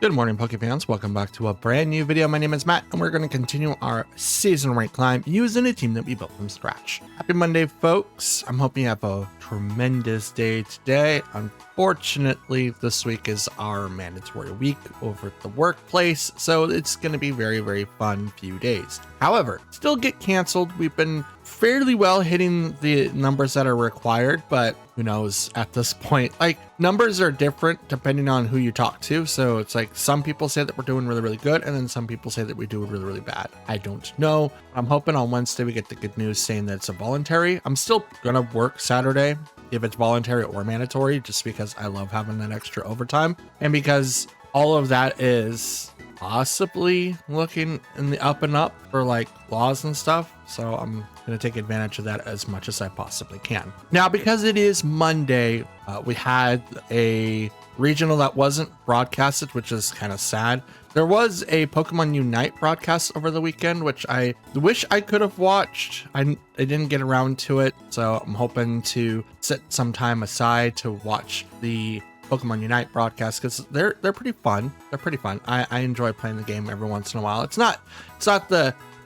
Good morning, Pokefans. Welcome back to a brand new video. My name is Matt, and we're going to continue our season rank climb using a team that we built from scratch. Happy Monday, folks. I'm hoping you have a tremendous day today. Unfortunately, this week is our mandatory week over at the workplace, so it's going to be very fun few days. However, still get canceled. We've been fairly well hitting the numbers that are required, but who knows at this point. Like, numbers are different depending on who you talk to, so it's like some people say that we're doing really good, and then some people say that we do really bad. I don't know. I'm hoping on Wednesday we get the good news saying that it's a voluntary. I'm still gonna work Saturday if it's voluntary or mandatory, just because I love having that extra overtime, and because all of that is possibly looking in the up and up for like laws and stuff. So I'm going to take advantage of that as much as I possibly can. Now, because it is Monday, we had a regional that wasn't broadcasted, which is kind of sad. There was a Pokemon Unite broadcast over the weekend, which I wish I could have watched. I didn't get around to it, so I'm hoping to set some time aside to watch the Pokemon Unite broadcast, because they're pretty fun. They're pretty fun. I enjoy playing the game every once in a while. It's not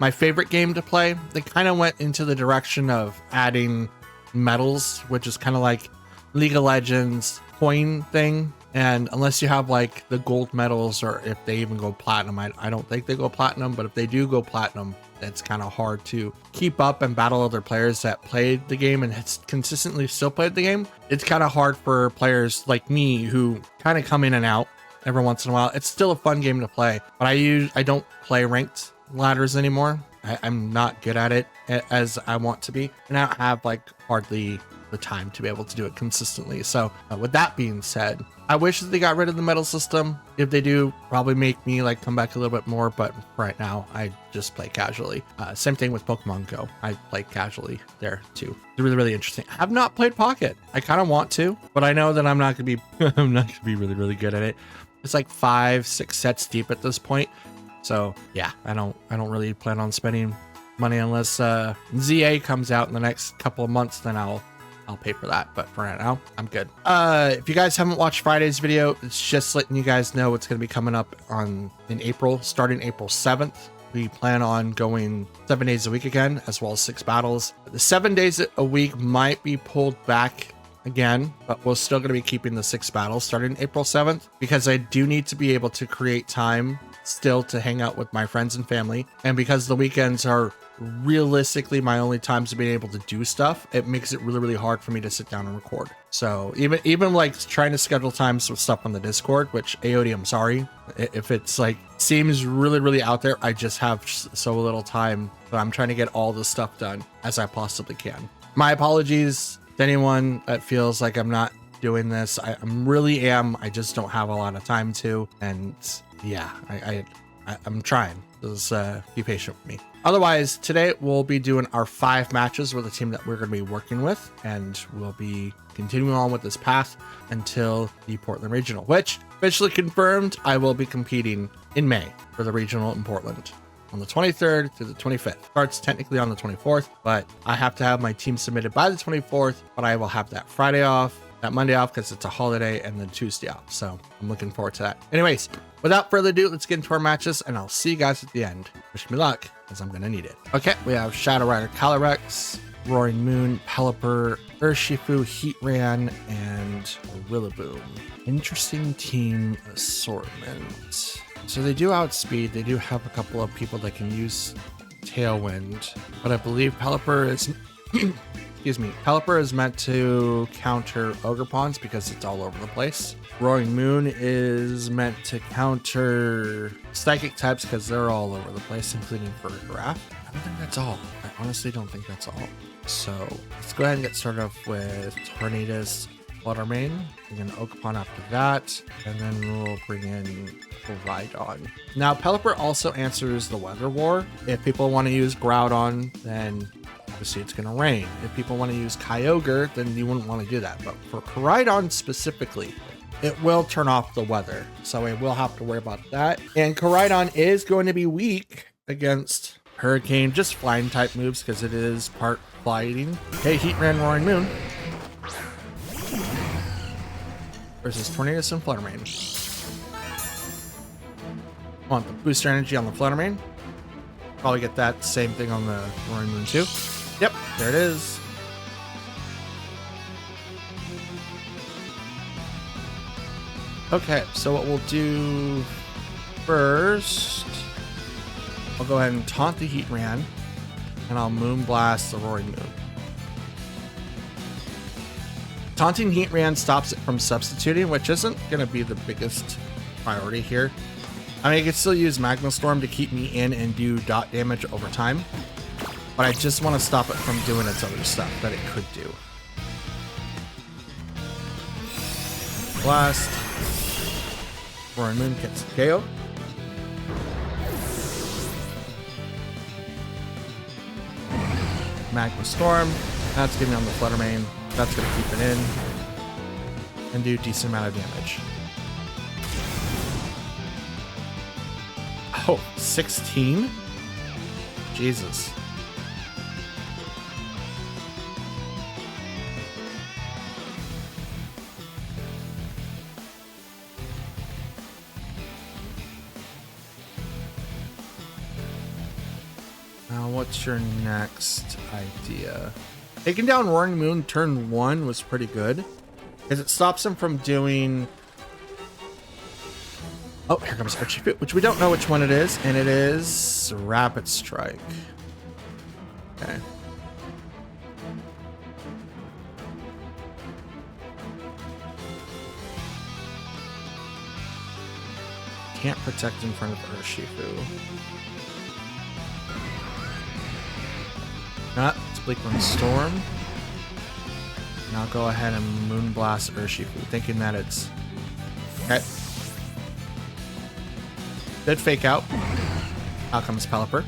my favorite game to play. They kind of went into the direction of adding medals, which is kind of like League of Legends coin thing. And unless you have like the gold medals, or if they even go platinum, I don't think they go platinum, but if they do go platinum, it's kind of hard to keep up and battle other players that played the game and has consistently still played the game. It's kind of hard for players like me who kind of come in and out every once in a while. It's still a fun game to play, but I don't play ranked ladders anymore. I'm not good at it as I want to be, and I don't have like hardly the time to be able to do it consistently. So with that being said, I wish that they got rid of the medal system. If they do, probably make me like come back a little bit more, but right now I just play casually. Same thing with Pokemon Go. I play casually there too. It's really interesting. I have not played Pocket. I kind of want to, but I know that I'm not gonna be I'm not gonna be really good at it. It's like 5-6 sets deep at this point. So yeah, I don't really plan on spending money unless ZA comes out in the next couple of months. Then I'll pay for that, but for right now, I'm good. If you guys haven't watched Friday's video, it's just letting you guys know what's going to be coming up in April, starting April 7th. We plan on going 7 days a week again, as well as 6 battles. The 7 days a week might be pulled back again, but we're still going to be keeping the 6 battles starting April 7th, because I do need to be able to create time still to hang out with my friends and family. And because the weekends are realistically my only times of being able to do stuff, it makes it really hard for me to sit down and record. So even like trying to schedule times with stuff on the Discord, which AOD, I'm sorry if it's like seems really out there. I just have so little time, but I'm trying to get all the stuff done as I possibly can. My apologies to anyone that feels like I'm not doing this. I really am. I just don't have a lot of time to, and yeah, I'm trying. Just be patient with me. Otherwise, today we'll be doing our 5 matches with the team that we're going to be working with, and we'll be continuing on with this path until the Portland Regional, which officially confirmed I will be competing in May for the regional in Portland on the 23rd to the 25th. Starts technically on the 24th, but I have to have my team submitted by the 24th, but I will have that Friday off, that Monday off because it's a holiday, and then Tuesday off. So I'm looking forward to that. Anyways, without further ado, let's get into our matches, and I'll see you guys at the end. Wish me luck, because I'm going to need it. Okay, we have Shadow Rider Calyrex, Roaring Moon, Pelipper, Urshifu, Heatran, and Rillaboom. Interesting team assortment. So they do outspeed. They do have a couple of people that can use Tailwind, but I believe Pelipper is... Excuse me. Pelipper is meant to counter Ogerpons because it's all over the place. Roaring Moon is meant to counter Psychic types because they're all over the place, including Ferrograph. I don't think that's all. I honestly don't think that's all. So let's go ahead and get started off with Tornadus, Fluttermane, and then Ogerpon after that, and then we'll bring in Groudon. Now, Pelipper also answers the Weather War. If people want to use Groudon, then obviously it's going to rain. If people want to use Kyogre, then you wouldn't want to do that. But for Koraidon specifically, it will turn off the weather. So we will have to worry about that. And Koraidon is going to be weak against Hurricane, just flying type moves because it is part flying. Hey, Heatran, Roaring Moon. Versus Tornadus and Fluttermane. Want the booster energy on the Fluttermane. Probably get that same thing on the Roaring Moon too. Yep, there it is. Okay, so what we'll do first, I'll go ahead and taunt the Heatran, and I'll Moonblast the Roaring Moon. Taunting Heatran stops it from substituting, which isn't going to be the biggest priority here. I mean, I could still use Magma Storm to keep me in and do dot damage over time, but I just want to stop it from doing its other stuff that it could do. Blast. Roaring Moon gets the KO. Magma Storm. That's giving me on the Fluttermane. That's going to keep it in and do a decent amount of damage. Oh, 16? Jesus. Now, what's your next idea? Taking down Roaring Moon turn 1 was pretty good, because it stops him from doing... Oh, here comes Archie-Foot, which we don't know which one it is, and it is Rapid Strike. Okay. Can't protect in front of Urshifu. It's Bleak Wind Storm. And I'll go ahead and Moonblast Urshifu, thinking that it's... Okay. Did fake out. Out comes Pelipper.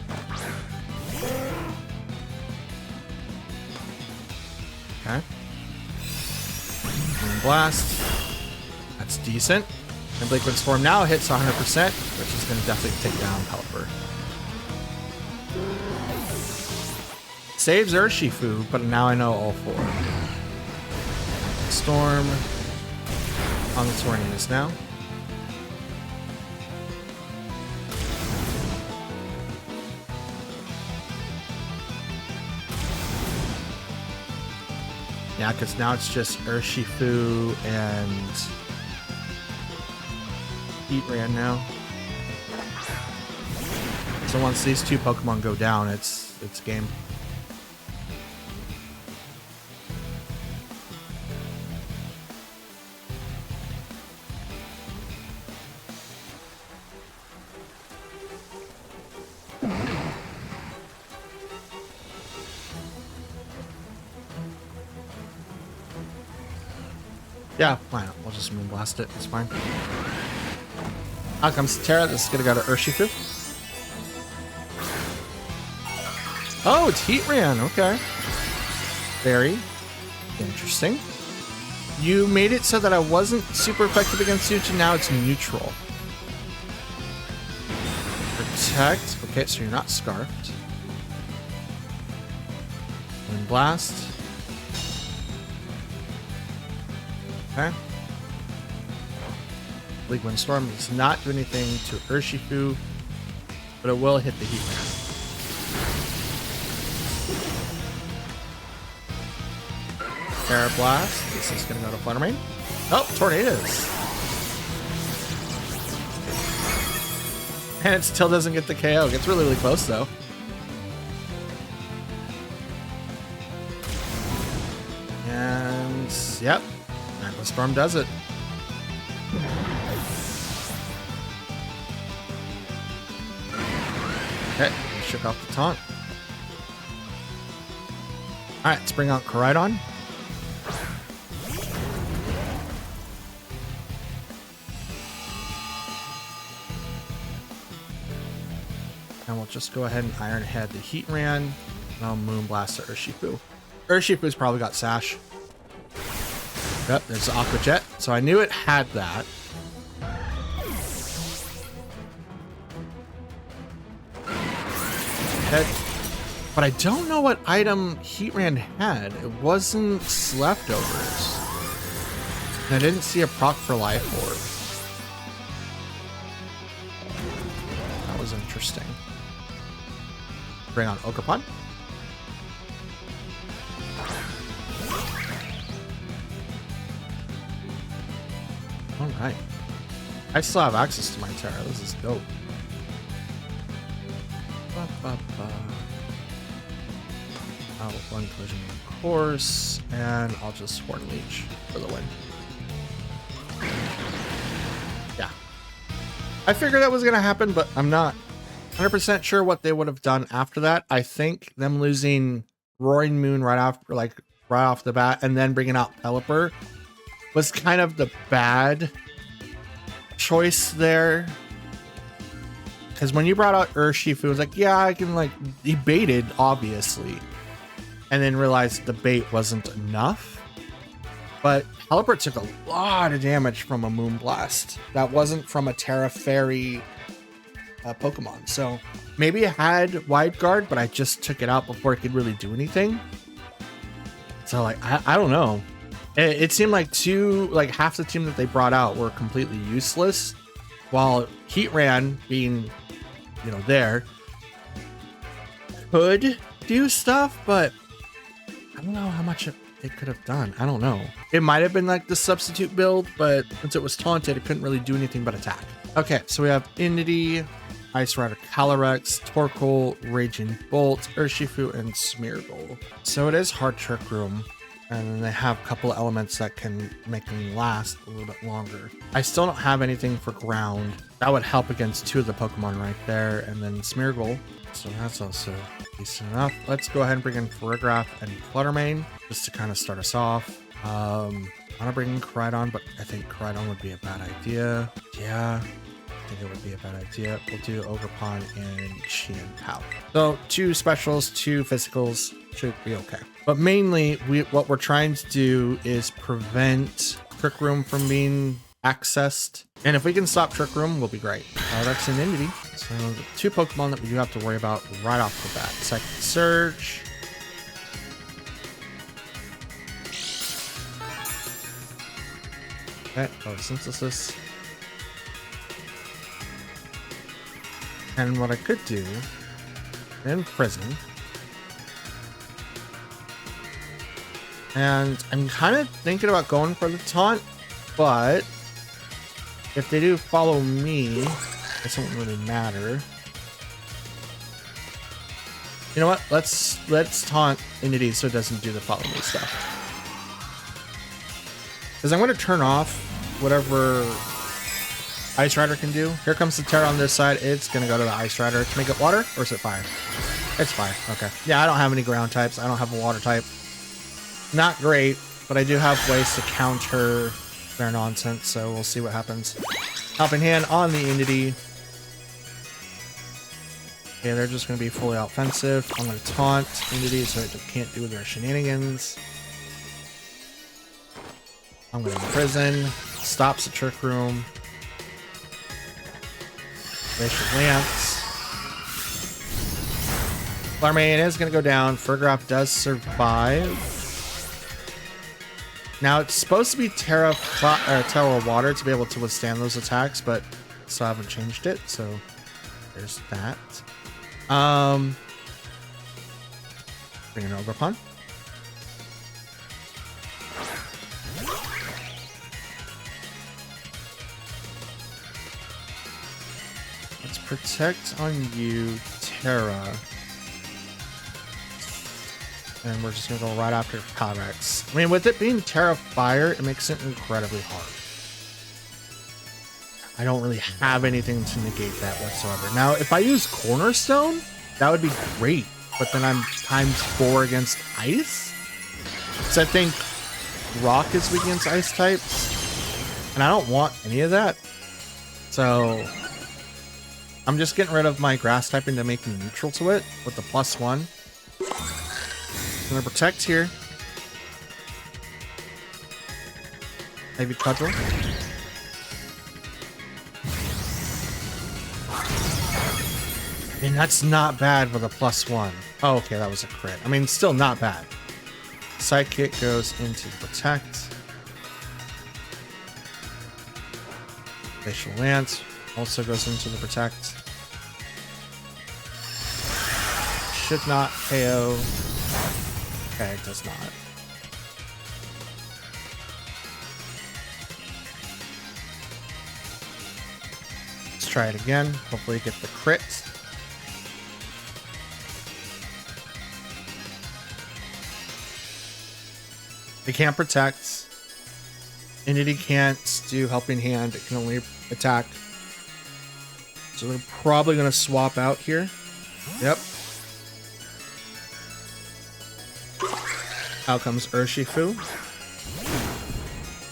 Okay. Moonblast. That's decent. And Bleak Wind Storm now hits 100%, which is going to definitely take down Pelipper. Saves Urshifu, but now I know all four. Storm on the Tornadus now. Yeah, because now it's just Urshifu and Heatran now. So once these two Pokemon go down, it's game. Yeah, why not? We'll just Moonblast it. It's fine. Out comes Terra. This is going to go to Urshifu. Oh, it's Heatran. Okay. Very interesting. You made it so that I wasn't super effective against Uchi. Now it's neutral. Protect. Okay, so you're not Scarfed. Moonblast. Okay. Bleak Wind Storm does not do anything to Urshifu, but it will hit the Heatran. Terra Blast. This is going to go to Fluttermane. Oh, Tornadus. And it still doesn't get the KO. It gets really, really close, though. And, yep. Magma Storm does it. Okay, we shook off the taunt. Alright, let's bring out Koraidon. And we'll just go ahead and Iron Head the Heatran, and I'll Moonblast the Urshifu. Urshifu's probably got Sash. Yep, there's the Aqua Jet. So I knew it had that. But I don't know what item Heatran had. It wasn't Leftovers. And I didn't see a proc for Life Orb. was interesting. Bring on Ogerpon. All right. I still have access to my Terra. This is dope. I'll one collision of course, and I'll just Horn Leech for the win. Yeah. I figured that was going to happen, but I'm not 100% sure what they would have done after that. I think them losing Roaring Moon right after, like right off the bat, and then bringing out Pelipper was kind of the bad choice there. Because when you brought out Urshifu, it was like, yeah, I can like, he baited, obviously. And then realized the bait wasn't enough. But Pelipper took a lot of damage from a Moonblast. That wasn't from a Terra Fairy Pokemon. So maybe it had Wide Guard, but I just took it out before it could really do anything. So like, I don't know. It seemed like half the team that they brought out were completely useless. While Heatran being, you know, there could do stuff, but I don't know how much it could have done. I don't know. It might have been like the substitute build, but since it was taunted, it couldn't really do anything but attack. Okay, so we have Entity, Ice Rider Calyrex, Torkoal, Raging Bolt, Urshifu, and Smeargle. So it is Hard Trick Room, and then they have a couple of elements that can make them last a little bit longer. I still don't have anything for ground. That would help against two of the Pokemon right there, and then Smeargle. So that's also decent enough. Let's go ahead and bring in Farigiraf and Fluttermane just to kind of start us off. I want to bring in Koraidon, but I think Koraidon would be a bad idea. Yeah, I think it would be a bad idea. We'll do Ogerpon and Qianpao. So 2 specials, 2 physicals should be okay. But mainly, what we're trying to do is prevent Trick Room from being accessed. And if we can stop Trick Room, we'll be great. That's an Entity. So the 2 Pokemon that we do have to worry about right off the bat. Psychic Surge. Okay, Photosynthesis. And what I could do in Prison. And I'm kind of thinking about going for the taunt, but if they do follow me, it doesn't really matter. You know what? Let's taunt Entity so it doesn't do the follow me stuff. Because I'm going to turn off whatever Ice Rider can do. Here comes the Terra on this side. It's going to go to the Ice Rider. To make it water, or is it fire? It's fire. Okay. Yeah, I don't have any ground types. I don't have a water type. Not great, but I do have ways to counter their nonsense, so we'll see what happens. Helping Hand on the Entity. Okay, they're just going to be fully offensive. I'm going to taunt Entity so it can't do their shenanigans. I'm going to Imprison. Stops the Trick Room. Glacial Lance. Fluttermane is going to go down. Farigiraf does survive. Now, it's supposed to be Terra Water to be able to withstand those attacks, but still haven't changed it, so there's that. Bring an Ogerpon. Let's protect on you, Terra. And we're just going to go right after Calyrex. I mean, with it being Terra Fire, it makes it incredibly hard. I don't really have anything to negate that whatsoever. Now, if I use Cornerstone, that would be great. But then I'm ×4 against Ice. So I think Rock is weak against Ice types. And I don't want any of that. So I'm just getting rid of my Grass typing to make me neutral to it with the +1. Gonna protect here. Maybe Cudgel. I mean, that's not bad with a +1. Oh, okay, that was a crit. I mean, still not bad. Sidekick goes into Protect. Glacial Lance also goes into the Protect. should not KO. Okay, it does not. Let's try it again. Hopefully get the crit. It can't protect. Entity can't do helping hand. It can only attack. So they're probably going to swap out here. Yep. Out comes Urshifu.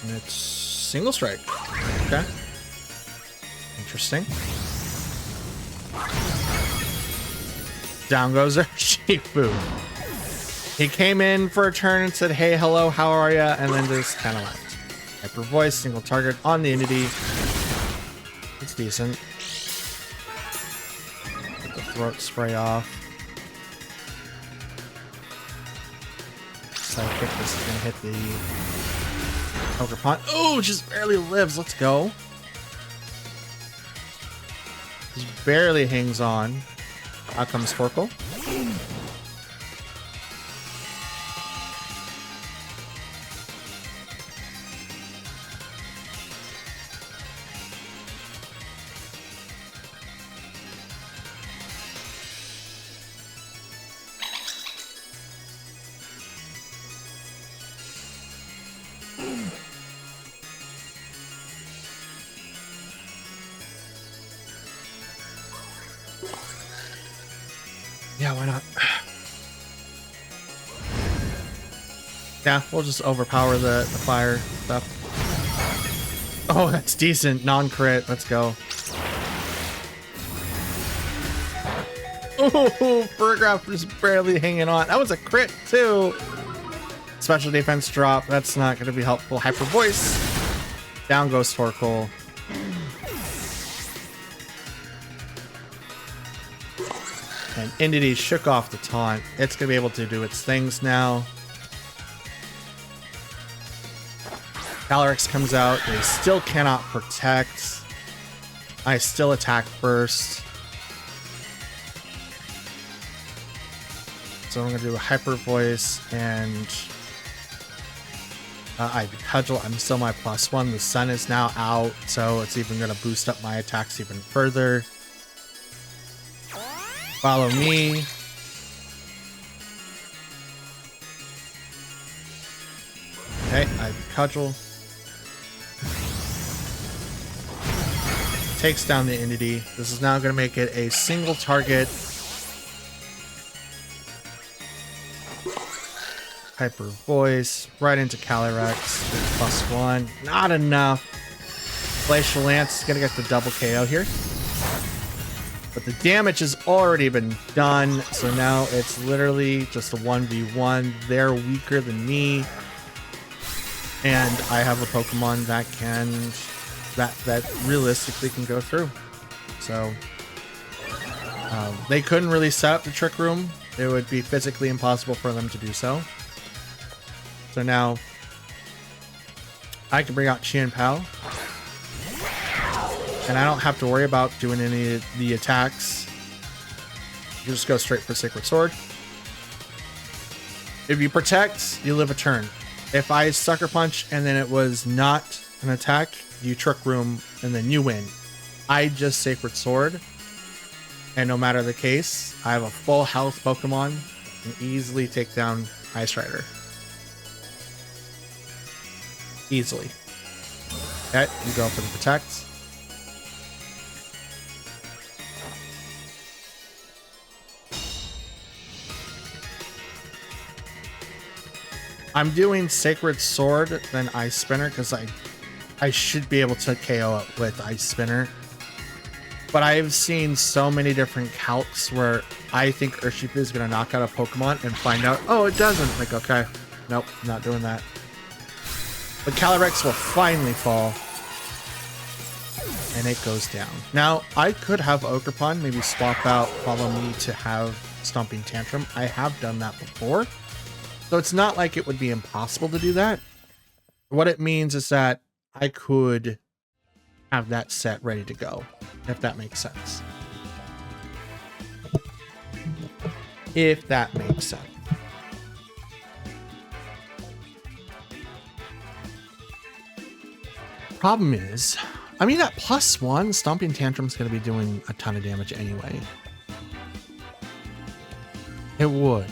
And it's single strike. Okay. Interesting. Down goes Urshifu. He came in for a turn and said, hey, hello, how are ya? And then just kind of left. Hyper Voice, single target on the entity. It's decent. Get the throat spray off. Sidekick, this is gonna hit the Ogre Pond. Oh, just barely lives. Let's go. Just barely hangs on. Out comes Torkoal. Yeah, why not? Yeah, we'll just overpower the fire stuff. Oh, that's decent. Non-crit. Let's go. Oh, Burgraph just barely hanging on. That was a crit, too. Special defense drop. That's not going to be helpful. Hyper Voice. Down goes Torkoal. And Entity shook off the taunt. It's going to be able to do its things now. Calyrex comes out. They still cannot protect. I still attack first. So I'm going to do a Hyper Voice and Ivy Cudgel. I'm still my +1. The sun is now out, so it's even going to boost up my attacks even further. Follow me. Okay, Ivy Cudgel. Takes down the entity. This is now going to make it a single target. Hyper Voice. Right into Calyrex. +1. Not enough. Glacial Lance is going to get the double KO here. But the damage has already been done, so now it's literally just a 1v1. They're weaker than me, and I have a Pokemon that can, that realistically can go through. So they couldn't really set up the Trick Room. It would be physically impossible for them to do so. So now I can bring out Chien Pao. And I don't have to worry about doing any of the attacks. You just go straight for Sacred Sword. If you protect, you live a turn. If I Sucker Punch and then it was not an attack, you Trick Room and then you win. I just Sacred Sword. And no matter the case, I have a full health Pokemon and easily take down Ice Rider. Easily. Okay, you go for the protect. I'm doing Sacred Sword, then Ice Spinner, because I should be able to KO it with Ice Spinner. But I've seen so many different calcs where I think Urshifu is going to knock out a Pokemon and find out, oh, it doesn't. Like, okay, nope, not doing that. But Calyrex will finally fall. And it goes down. Now, I could have Ogerpon maybe swap out Follow Me to have Stomping Tantrum. I have done that before. So it's not like it would be impossible to do that. What it means is that I could have that set ready to go, if that makes sense. if that makes sense. Problem is, I mean, at +1, Stomping Tantrum's going to be doing a ton of damage anyway. It would.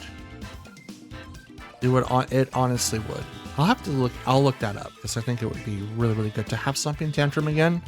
It honestly would. I'll look that up because I think it would be really, really good to have Stomping Tantrum again.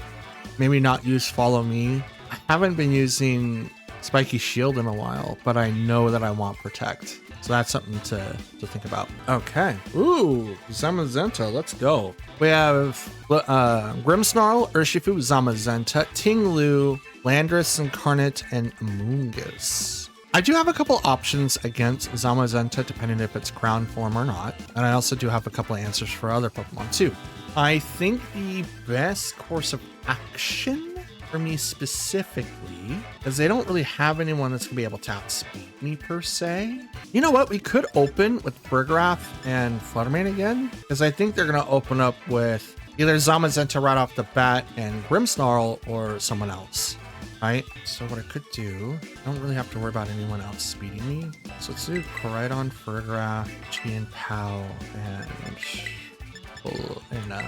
Maybe not use Follow Me. I haven't been using Spiky Shield in a while, but I know that I want Protect. So that's something to think about. Okay. Ooh, Zamazenta, let's go. We have Grimmsnarl, Urshifu, Zamazenta, Tinglu, Landorus Incarnate, and Amoonguss. I do have a couple options against Zamazenta, depending if it's ground form or not. And I also do have a couple of answers for other Pokemon too. I think the best course of action for me specifically, because they don't really have anyone that's gonna be able to outspeed me per se. You know what? We could open with Burgraff and Fluttermane again, because I think they're gonna open up with either Zamazenta right off the bat and Grimmsnarl or someone else, right? So what I could do, I don't really have to worry about anyone else speeding me. So let's do Koraidon, Burgraff, Chien-Pao, and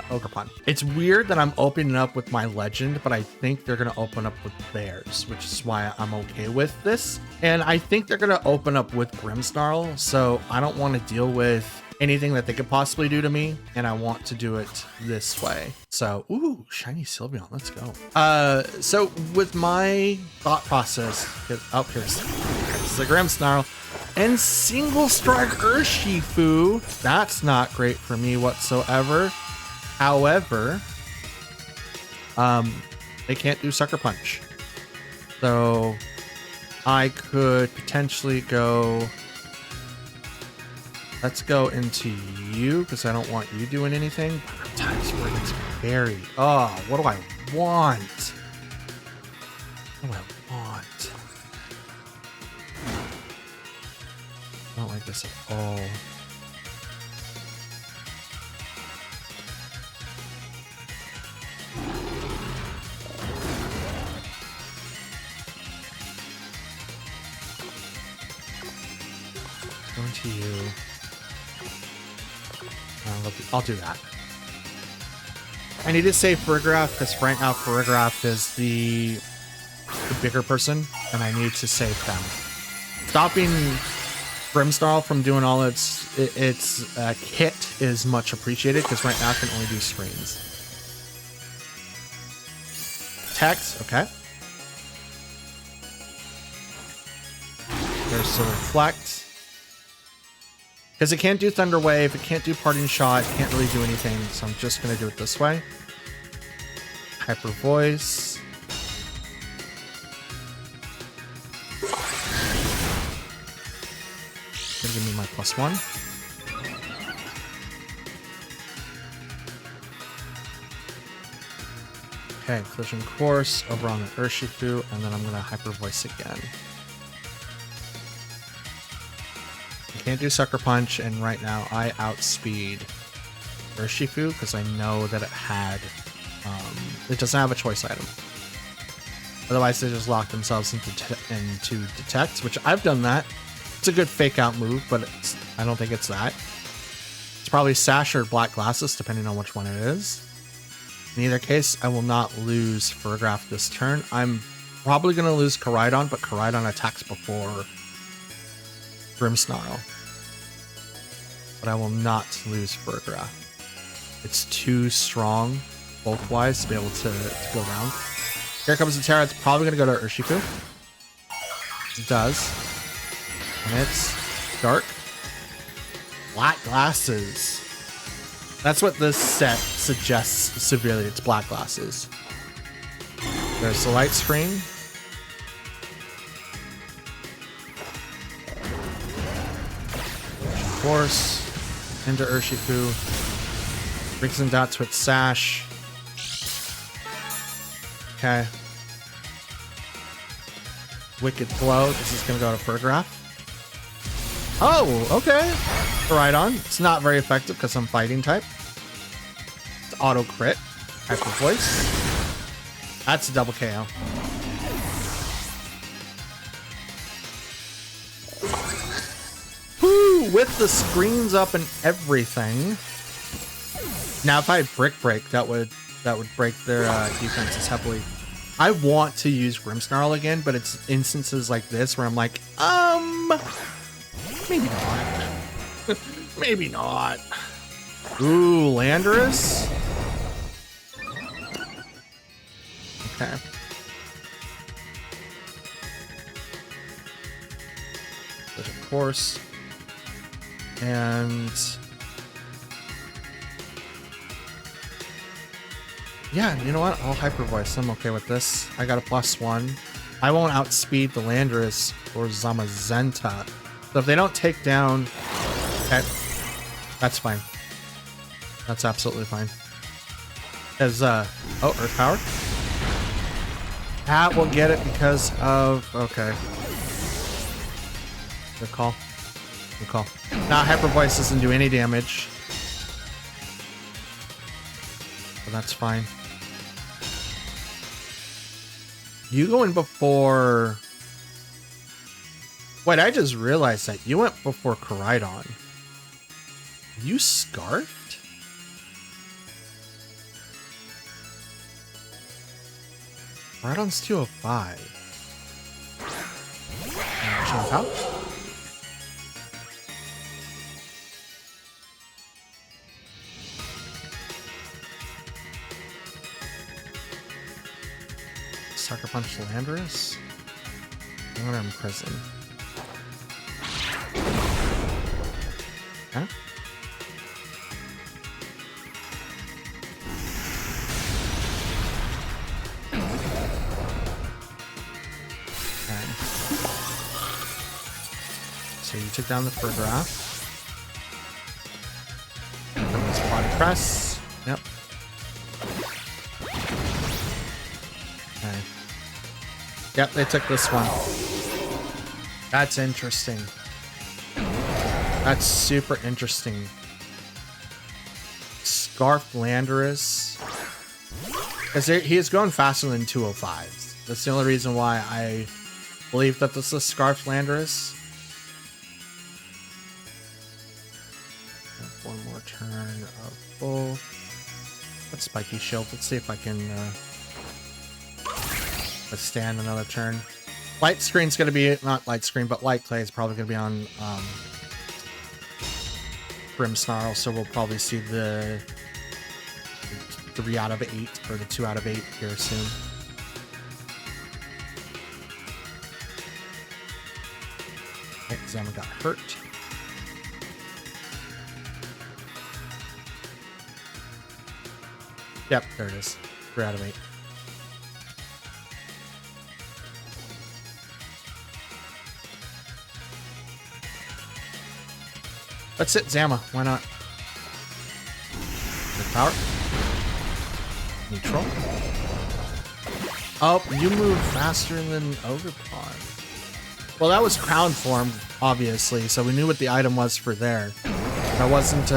Ogerpon. It's weird that I'm opening up with my legend, but I think they're going to open up with theirs, which is why I'm okay with this. And I think they're going to open up with Grimmsnarl, so I don't want to deal with anything that they could possibly do to me, and I want to do it this way. So, ooh, shiny Sylveon, let's go. So with my thought process, here's the Grimmsnarl. And Single Strike Urshifu, that's not great for me whatsoever. However, they can't do Sucker Punch. So I could potentially go, let's go into you because I don't want you doing anything. Times where it's Berry. Oh, what do I want? What do I want? I don't like this at all. Going to you. I'll do that. I need to save Burgraff because right now Burgraff is the bigger person, and I need to save them. Stopping Grimmsnarl from doing all its kit is much appreciated because right now it can only do screens. Text, okay. There's the Reflect. Because it can't do Thunder Wave, it can't do Parting Shot, it can't really do anything, so I'm just going to do it this way. Hyper Voice. Give me my +1. Okay, Collision Course over on the Urshifu, and then I'm going to Hyper Voice again. I can't do Sucker Punch, and right now I outspeed Urshifu because I know that it had, it doesn't have a choice item. Otherwise, they just lock themselves into Detect, which I've done that. It's a good fake out move, but I don't think it's that. It's probably Sash or Black Glasses, depending on which one it is. In either case, I will not lose Burgraff this turn. I'm probably going to lose Koraidon, but Koraidon attacks before Grimmsnarl. But I will not lose Burgraff. It's too strong, bulk-wise, to be able to go down. Here comes the Terra. It's probably going to go to Urshifu. It does. And it's dark. Black Glasses. That's what this set suggests severely. It's Black Glasses. There's the light screen. Force into Urshifu. Brings him down to its Sash. Okay. Wicked Blow. This is going to go to Burgraff. Oh, okay. Koraidon. It's not very effective because I'm fighting type. It's auto crit. Hyper Voice. That's a double KO. with the screens up and everything. Now, if I brick break, that would break their defenses heavily. I want to use Grimmsnarl again, but it's instances like this where I'm like, maybe not. Maybe not. Ooh, Landorus. Okay. But of course. And yeah, you know what? I'll Hyper Voice. I'm okay with this. I got a +1. I won't outspeed the Landorus or Zamazenta. So if they don't take down, okay, that's fine. That's absolutely fine. As oh, Earth Power. That will get it because of, okay. Good call. Good call. Now Hyper Voice doesn't do any damage. So that's fine. You going before... Wait, I just realized that you went before Coridon. You scarfed? Coridon's 205. Jump out. Sucker Punch Landorus. I'm gonna imprison. Huh? Okay. So you took down the Furgraph. From this Body Press. Yep. Okay. Yep, they took this one. That's interesting. That's super interesting. Scarf Landorus. Because he is going faster than 205s. That's the only reason why I believe that this is Scarf Landorus. One more turn of full. Let's Spiky Shield. Let's see if I can withstand another turn. Light Screen's going to be, not Light Screen, but Light Clay is probably going to be on Grimmsnarl, so we'll probably see the 3 out of 8 or the 2 out of 8 here soon. Okay, Zama got hurt. Yep, there it is. 3 out of 8. Let's hit Zama. Why not? Good power. Neutral. Oh, you move faster than Ogerpon. Well, that was Crown Form, obviously, so we knew what the item was for there. I wasn't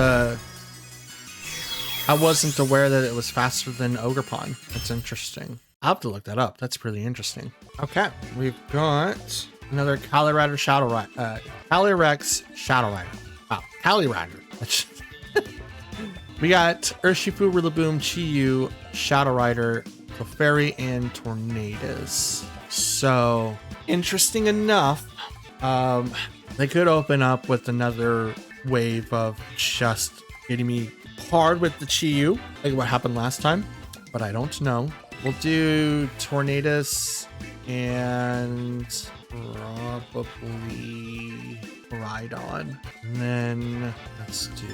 aware that it was faster than Ogerpon. That's interesting. I'll have to look that up. That's pretty interesting. Okay, we've got another Calyrex Shadow Rider. Calyrex Shadow Rider. Wow, Calyrider. We got Urshifu, Rillaboom, Chi-Yu, Shadow Rider, Clefairy, and Tornadus. So, interesting enough, they could open up with another wave of just getting me hard with the Chi-Yu, like what happened last time, but I don't know. We'll do Tornadus and probably Rhydon. And then let's do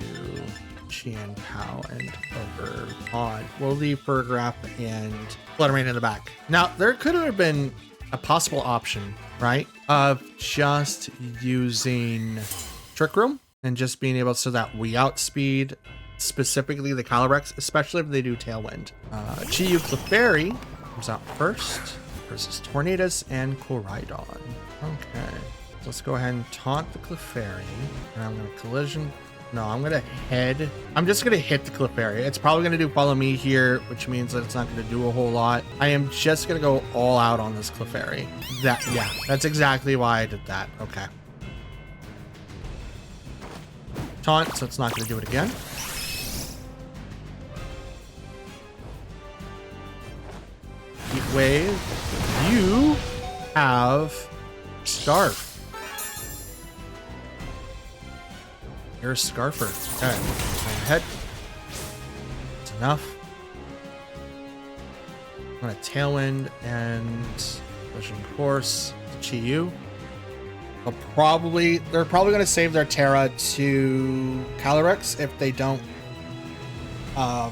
Chien-Pao and Ogerpon. We'll leave Furgraph and Fluttermane in the back. Now, there could have been a possible option, right, of just using Trick Room and just being able so that we outspeed specifically the Calyrex, especially if they do Tailwind. Chi-Yu Clefairy comes out first versus Tornadus and Coridon. Okay, let's go ahead and taunt the Clefairy, and I'm going to collision. No, I'm going to head. I'm just going to hit the Clefairy. It's probably going to do Follow Me here, which means that it's not going to do a whole lot. I am just going to go all out on this Clefairy. Yeah, that's exactly why I did that. Okay. taunt, so it's not going to do it again. Heat wave. You have Scarf. You're a Scarfer. Okay, ahead. That's enough. I'm gonna Tailwind and Vision Course to Chi Yu. They're probably gonna save their Terra to Calyrex if they don't. Chi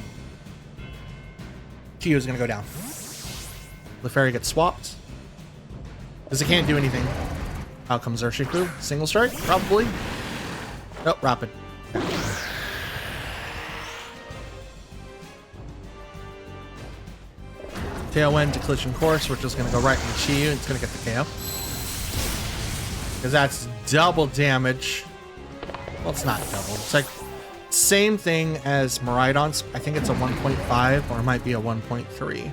Yu is gonna go down. The fairy gets swapped because it can't do anything. Out comes Urshifu. Single strike, probably. Nope, rapid. Tailwind to Collision Course. We're just going to go right into Chi Yu. It's going to get the KO. Because that's double damage. Well, it's not double. It's like same thing as Miraidon's. I think it's a 1.5 or it might be a 1.3.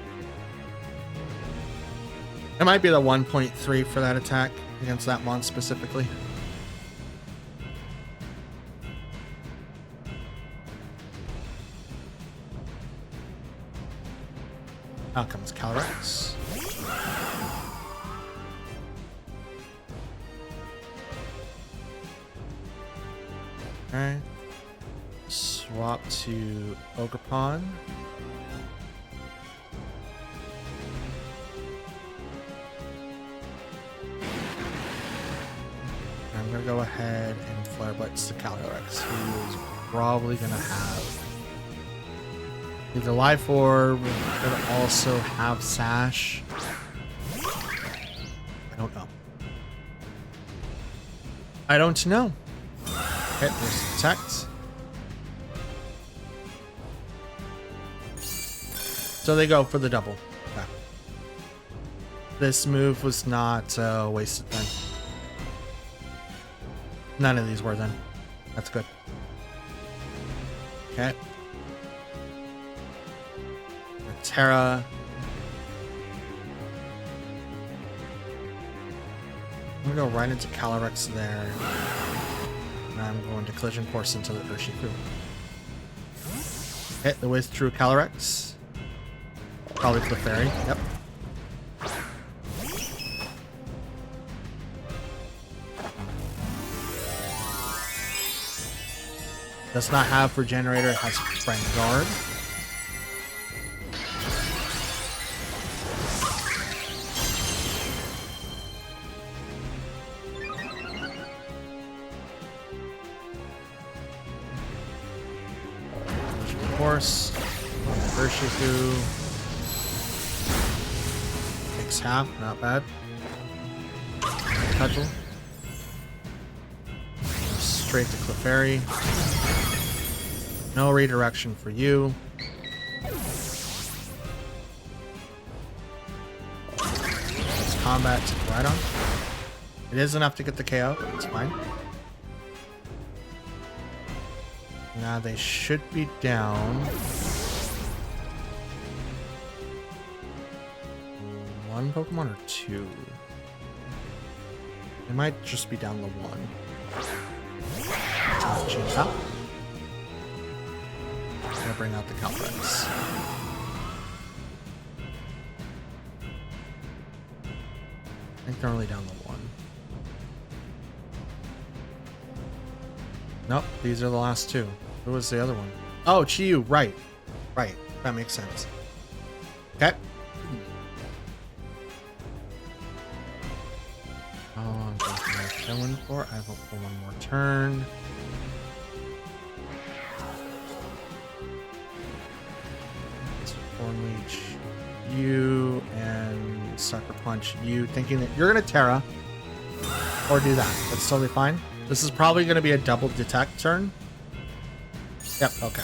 It might be the 1.3 for that attack against that mon specifically. Out comes Calyrex. Alright. Swap to Ogerpon. I'm gonna go ahead and Flare Blitz to Calyrex, who is probably gonna have either Life Orb, could also have Sash. I don't know. I don't know. Okay, there's Protect. So they go for the double. Okay. This move was not wasted then. None of these were then. That's good. Okay. Terra. I'm gonna go right into Calyrex there. And I'm going to Collision Course into the Urshifu. Hit the Wiz through Calyrex. Probably Clefairy. Yep. Does not have Regenerator, it has Friend Guard. Course. Urshifu. Takes half, not bad. Cudgel. Straight to Clefairy. No redirection for you. It's combat to Rhydon. It is enough to get the KO, it's fine. Now they should be down. One Pokemon or two? They might just be down the one. Change out. I'm gonna bring out the Calyrex. I think they're only down the one. Nope, these are the last two. Who was the other one? Oh, Chi Yu, right. Right, that makes sense. Okay. Oh, I'm going to kill one for. I hope for one more turn. Thorn Leech, you, and Sucker Punch you, thinking that you're going to Terra. Or do that. That's totally fine. This is probably going to be a double detect turn. Yep, okay.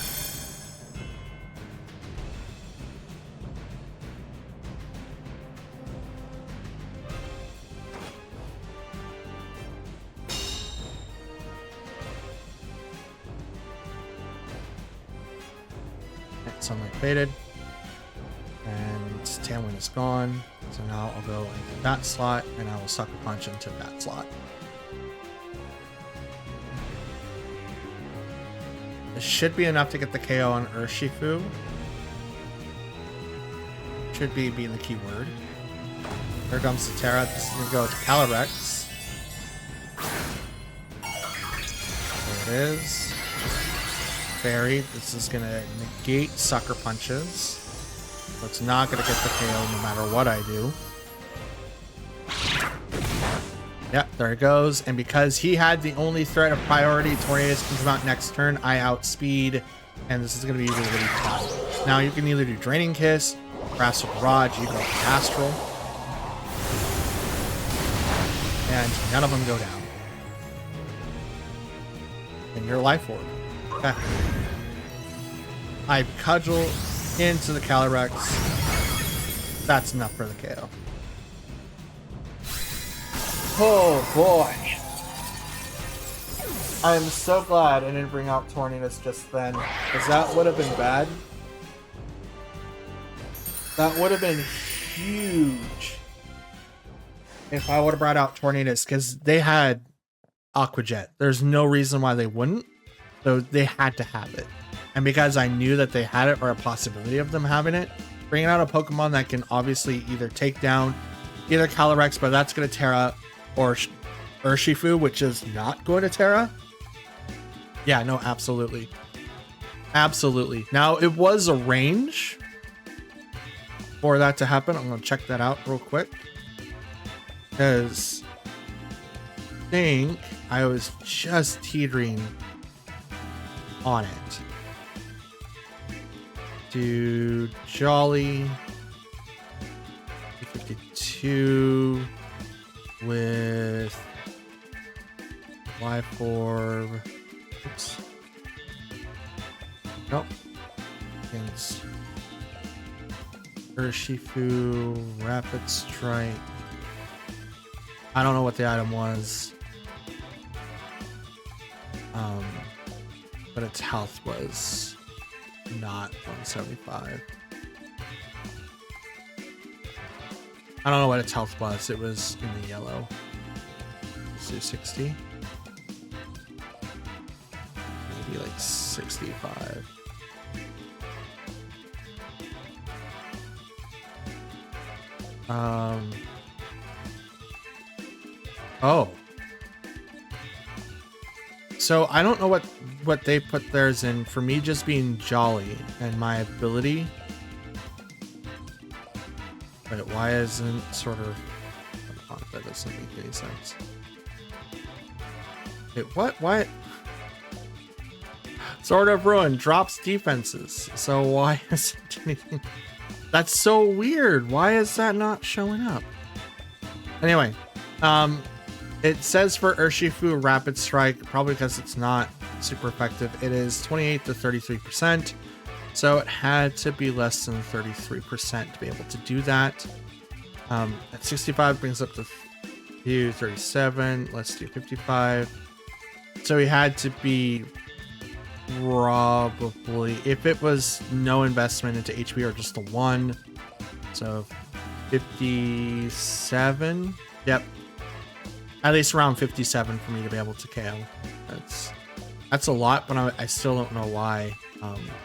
Sunlight faded. And Tailwind is gone. So now I'll go into that slot and I will Sucker Punch into that slot. This should be enough to get the KO on Urshifu. Should be being the key word. Here comes the Terra. This is gonna go to Calyrex. There it is. Fairy. This is gonna negate Sucker Punches. So it's not gonna get the KO no matter what I do. Yep, there it goes. And because he had the only threat of priority, Tornadus can come out next turn. I outspeed, and this is going to be really, really tough. Now you can either do Draining Kiss, Grasp with Barrage, you go Astral, and none of them go down. And your Life Orb. Okay. I Cudgel into the Calyrex. That's enough for the KO. Oh boy. I am so glad I didn't bring out Tornadus just then, because that would have been bad. That would have been huge if I would have brought out Tornadus, because they had Aqua Jet. There's no reason why they wouldn't, so they had to have it. And because I knew that they had it, or a possibility of them having it, bringing out a Pokemon that can obviously either take down either Calyrex, but that's going to Terra, or Urshifu, which is not going to Terra. Yeah, no, absolutely. Absolutely. Now, it was a range for that to happen. I'm going to check that out real quick, because I think I was just teetering on it. Do Jolly 52 with Life Orb. Oops. Nope. Against Urshifu, Rapid Strike. I don't know what the item was. But its health was not 175. I don't know what its health was. It was in the yellow. Let's do 60. Maybe like 65. Oh. So I don't know what they put theirs in. For me, just being Jolly and my ability. Wait, why isn't sort of... Oh, that doesn't make any sense. Wait, what? Why? Sword of Ruin drops defenses. So why isn't anything... That's so weird. Why is that not showing up? Anyway, it says for Urshifu Rapid Strike, probably because it's not super effective. It is 28 to 33%. So it had to be less than 33% to be able to do that. At 65 brings up to 37. Let's do 55. So he had to be probably, if it was no investment into HP or just the one, so 57. Yep, at least around 57 for me to be able to KO. That's a lot, but I still don't know why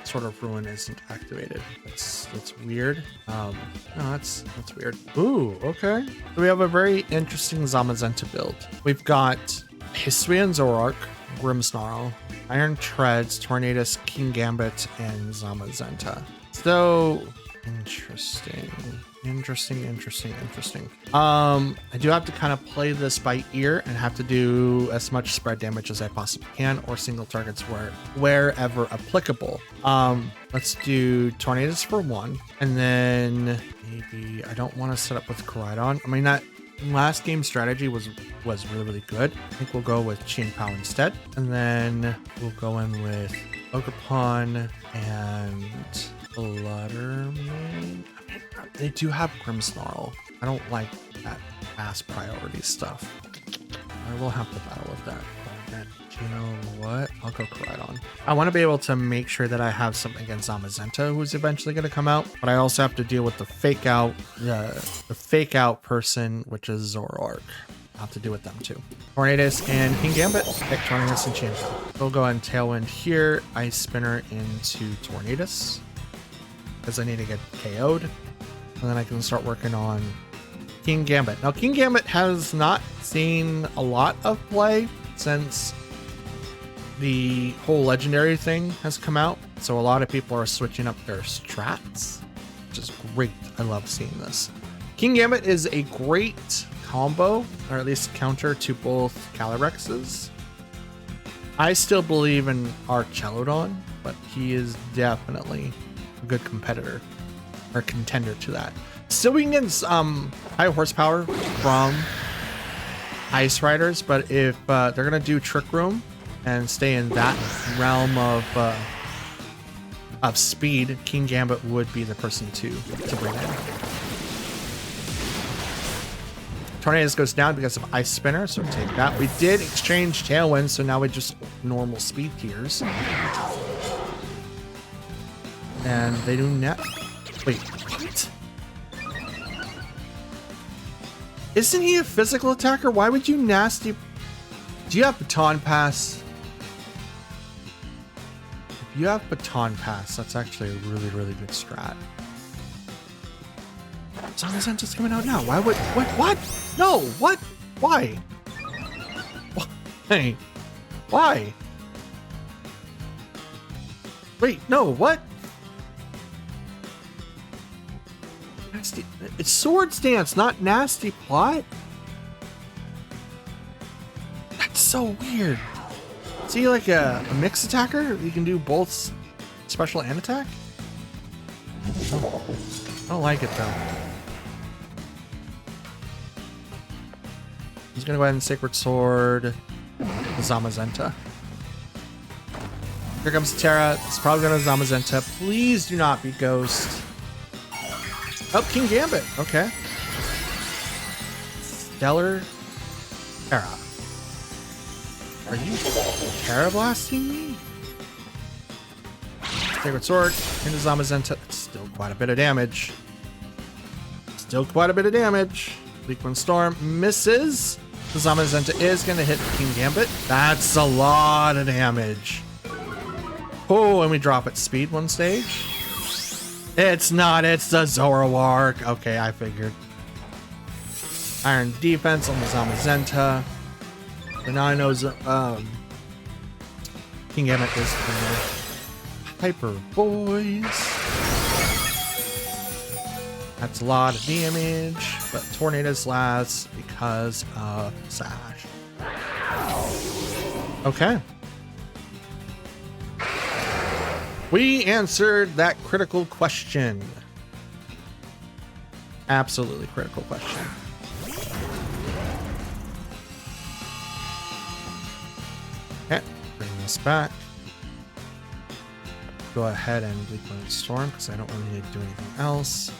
Sword of Ruin isn't activated. That's weird. No, that's weird. Ooh, okay. So we have a very interesting Zamazenta build. We've got Hisuian Zoroark, Grimmsnarl, Iron Treads, Tornadus, King Gambit, and Zamazenta. So interesting. I do have to kind of play this by ear and have to do as much spread damage as I possibly can, or single targets wherever applicable. Let's do Tornadus for one, and then maybe I don't want to set up with Koraidon. I mean, that last game strategy was really good. I think we'll go with Chien-Pao instead, and then we'll go in with Ogerpon and Fluttermane. They do have Grimmsnarl. I don't like that ass priority stuff. I will have to battle with that. But you know what? I'll go Koraidon. I want to be able to make sure that I have something against Zamazenta, who's eventually going to come out. But I also have to deal with the fake out person, which is Zoroark. have to do with them too. Tornadus and King Gambit. Pick Tornadus and Champion. We'll go on Tailwind here. Ice Spinner into Tornadus because I need to get KO'd. And then I can start working on King Gambit. Now, King Gambit has not seen a lot of play since the whole legendary thing has come out. So a lot of people are switching up their strats, which is great. I love seeing this. King Gambit is a great combo, or at least counter to both Calirexes. I still believe in Archelodon, but he is definitely a good competitor or contender to that. Still, we can get high horsepower from Ice Riders, but if they're gonna do Trick Room and stay in that realm of speed, King Gambit would be the person to bring in. Tornadus goes down because of Ice Spinner, so take that. We did exchange Tailwind, so now we just normal speed tiers. And they do net. Wait, what? Isn't he a physical attacker? Why would you nasty? Do you have Baton Pass? If you have Baton Pass, that's actually a really, really good strat. Zamazenta is coming out now. Why would what? No, what? Why? Hey, why? Wait, no, what? Nasty. It's Swords Dance, not Nasty Plot. That's so weird. Is he like a mixed attacker? You can do both special and attack? I don't like it though. He's gonna go ahead and Sacred Sword Zamazenta. Here comes Terra. It's probably gonna Zamazenta. Please do not be Ghost. Oh, King Gambit. Okay. Stellar Terra. Are you Terra blasting me? Sacred Sword into Zamazenta. It's still quite a bit of damage. Still quite a bit of damage. Bleakwind Storm misses. The Zamazenta is going to hit King Gambit. That's a lot of damage. Oh, and we drop its speed one stage. It's not. It's the Zoroark. Okay, I figured. Iron Defense on the Zamazenta. So now I know King Gambit is Hyper Voice. That's a lot of damage, but Tornadus lasts because of Sash. Okay. We answered that critical question. Absolutely critical question. Okay, bring this back. Go ahead and Bleakwind Storm because I don't really need to do anything else.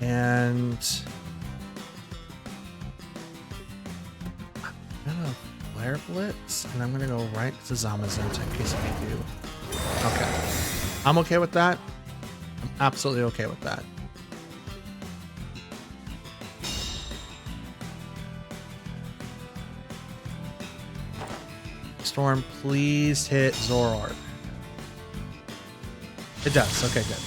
And I'm gonna Flare Blitz, and I'm gonna go right to Zamazenta in case I do. Okay, I'm okay with that. I'm absolutely okay with that. Storm, please hit Zoroark. It does. Okay, good.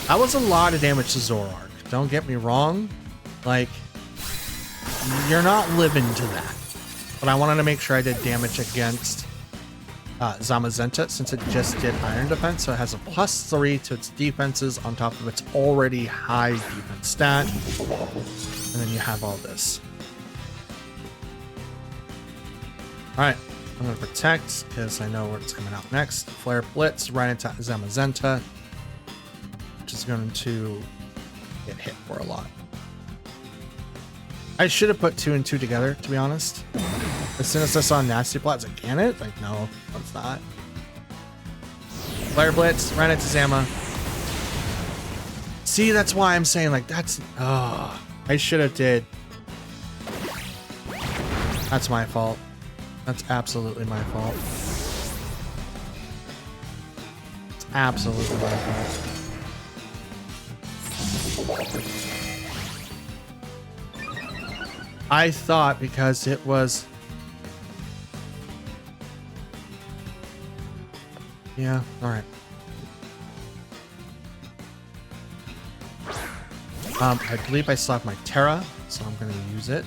That was a lot of damage to Zoroark. Don't get me wrong. Like, you're not living to that. But I wanted to make sure I did damage against Zamazenta since it just did Iron Defense. So it has a +3 to its defenses on top of its already high defense stat. And then you have all this. Alright. I'm going to protect because I know what's coming out next. Flare Blitz right into Zamazenta, which is going to get hit for a lot. I should have put 2 and 2 together, to be honest. As soon as I saw Nasty Plot, I was like, can it? Like, no, it's not. Flare Blitz right into Zama. See, that's why I'm saying, like, that's... Oh, I should have did. That's my fault. That's absolutely my fault. It's absolutely my fault. I thought because it was... Yeah, alright. I believe I still have my Terra, so I'm going to use it.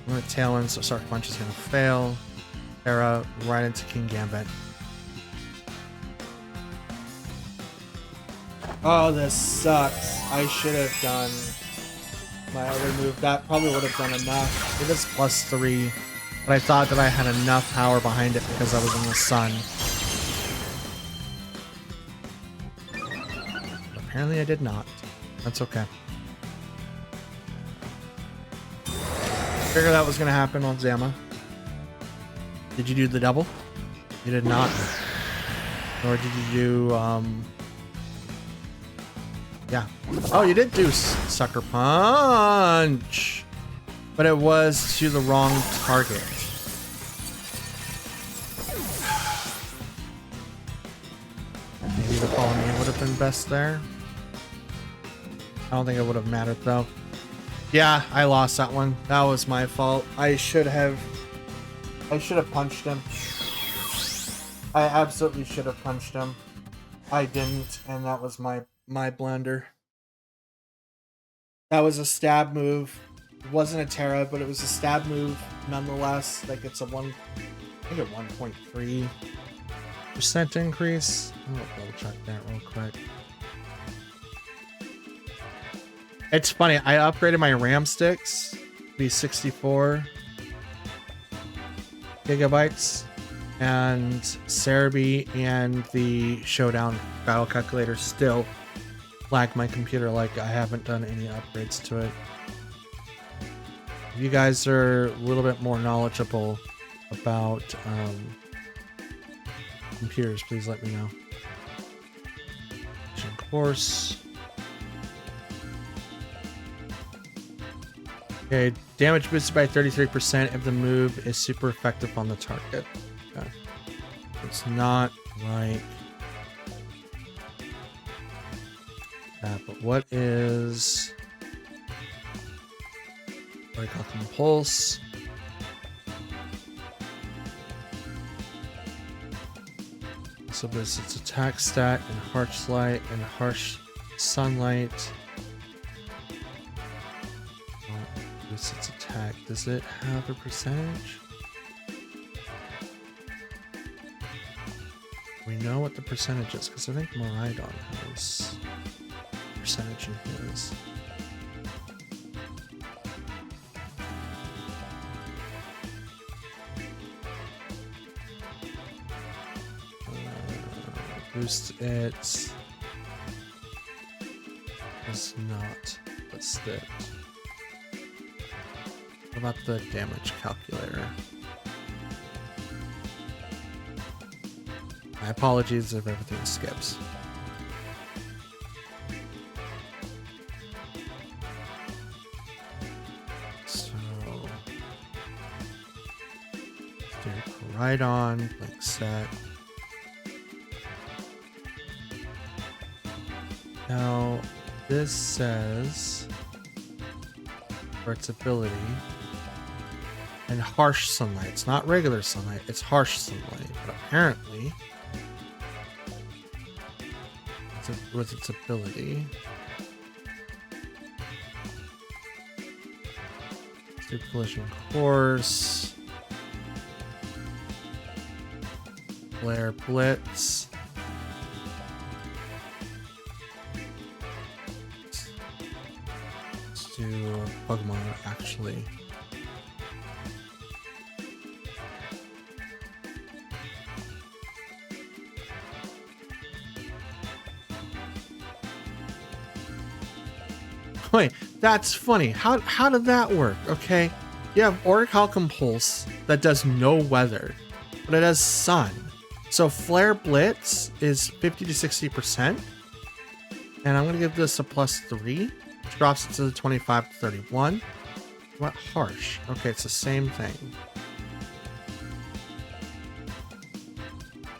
I'm going to tail in, so Sark Punch is going to fail. Terra right into King Gambit. Oh, this sucks. I should have done my other move. That probably would have done enough. It is +3, but I thought that I had enough power behind it because I was in the sun. Apparently I did not. That's okay. Figured that was going to happen on Zama. Did you do the double? You did not. Or did you do, yeah. Oh, you did do Sucker Punch. But it was to the wrong target. Maybe the Follow Me would have been best there. I don't think it would have mattered though. Yeah, I lost that one. That was my fault. I should have punched him. I absolutely should have punched him. I didn't, and that was my blunder. That was a stab move. It wasn't a Terra, but it was a stab move nonetheless. Like it's a I think a 1.3% increase. I'll double check that real quick. It's funny, I upgraded my RAM sticks to be 64 gigabytes, and Cerebi and the Showdown battle calculator still lag my computer like I haven't done any upgrades to it. If you guys are a little bit more knowledgeable about computers, please let me know. Course. Okay, damage boosted by 33% if the move is super effective on the target. Okay. It's not like that, but what is like a Compulse? So boosts its attack stat and harsh light and harsh sunlight. Its attack. Does it have a percentage? We know what the percentage is because I think Miraidon has percentage in his. Boost it. Does not. That's it. What about the damage calculator? My apologies if everything skips. So, do right on, blink set. Now, this says for its ability. And harsh sunlight. It's not regular sunlight, it's harsh sunlight. But apparently, with its ability, do collision course, flare blitz. Let's do Pokemon actually. Wait, that's funny. How did that work? Okay, you have Oracle Compulse that does no weather, but it has sun. So Flare Blitz is 50 to 60%. And I'm going to give this a +3, which drops it to the 25 to 31. What harsh? Okay, it's the same thing.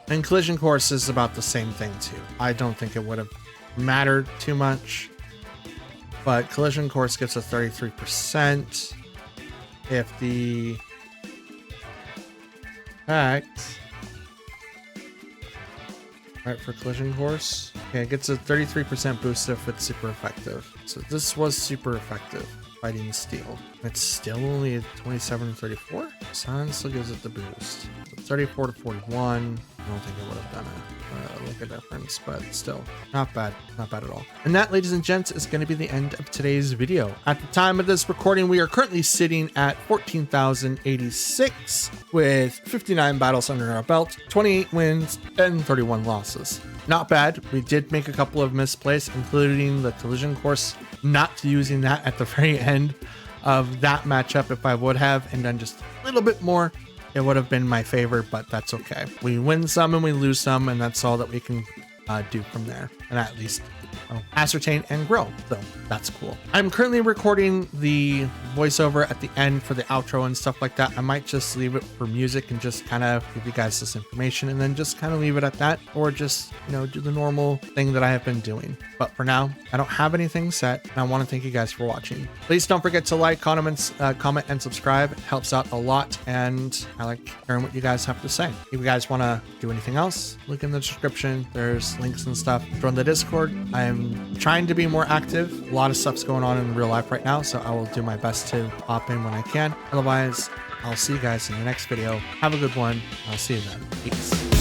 And Collision Course is about the same thing too. I don't think it would have mattered too much. but collision course gets a 33%. If the effect, right, for collision course, okay, it gets a 33% boost if it's super effective. So this was super effective. Fighting steel. It's still only 27 to 34. Sun still gives it the boost. So 34 to 41. I don't think it would have done like a difference, but still not bad at all. And that, ladies and gents, is going to be the end of today's video. At the time of this recording, we are currently sitting at 14,086 with 59 battles under our belt, 28 wins and 31 losses. Not bad. We did make a couple of misplays, including the collision course, not using that at the very end of that matchup. If I would have and done just a little bit more, it would have been my favor, but that's okay. We win some and we lose some, and that's all that we can do from there, and at least ascertain and grow. So that's cool. I'm currently recording the voiceover at the end for the outro and stuff like that. I might just leave it for music and just kind of give you guys this information and then just kind of leave it at that, or just, you know, do the normal thing that I have been doing. But for now, I don't have anything set, and I want to thank you guys for watching. Please don't forget to like, comment, and subscribe. It helps out a lot, and I like hearing what you guys have to say. If you guys want to do anything else, look in the description. There's links and stuff. Join the Discord. I'm trying to be more active. A lot of stuff's going on in real life right now, so I will do my best to hop in when I can. Otherwise, I'll see you guys in the next video. Have a good one. I'll see you then. Peace.